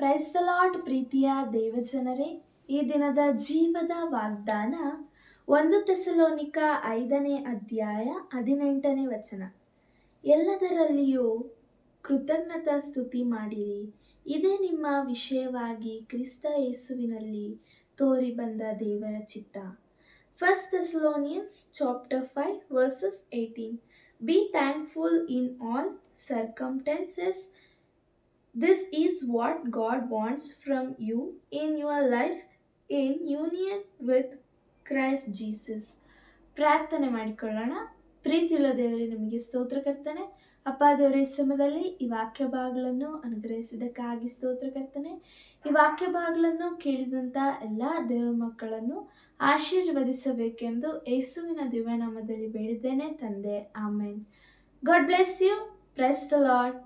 Price the lord ಪ್ರೀತಿಯ ದೇವಜನರೇ, ಈ ದಿನದ ಜೀವದ ವಾಗ್ದಾನ 1 ಥೆಸಲೋನಿಕ 5ನೇ ಅಧ್ಯಾಯ 18ನೇ ವಚನ. ಎಲ್ಲದರಲ್ಲಿಯೂ ಕೃತಜ್ಞತಾ ಸ್ತುತಿ ಮಾಡಿರಿ, ಇದೇ ನಿಮ್ಮ ವಿಷಯವಾಗಿ ಕ್ರಿಸ್ತ ಯೇಸುವಿನಲ್ಲಿ ತೋರಿ ಬಂದ ದೇವರ ಚಿತ್ತ. 1 Thessalonians chapter 5 verses 18. Be thankful in all circumstances. This is what God wants from you in your life in union with Christ Jesus. ಪ್ರಾರ್ಥನೆ ಮಾಡಿಕೊಳ್ಳೋಣ. ಪ್ರೀತಿಯುಳ್ಳ ದೇವರೇ, ನಿಮಗೆ ಸ್ತೋತ್ರ ಕರ್ತನೆ. ಅಪ್ಪ ದೇವರ, ಈ ಸಮಯದಲ್ಲಿ ಈ ವಾಕ್ಯ ಭಾಗಗಳನ್ನು ಅನುಗ್ರಹಿಸಿದ್ದಕ್ಕಾಗಿ ಸ್ತೋತ್ರ ಕರ್ತನೆ. ಈ ವಾಕ್ಯ ಭಾಗಗಳನ್ನು ಕೇಳಿದಂಥ ಎಲ್ಲ ದೇವ ಮಕ್ಕಳನ್ನು ಆಶೀರ್ವದಿಸಬೇಕೆಂದು ಯೇಸುವಿನ ದಿವ್ಯನಾಮದಲ್ಲಿ ಬೇಡಿದ್ದೇನೆ ತಂದೆ, ಆಮೇನ್. God bless you. Praise the lord.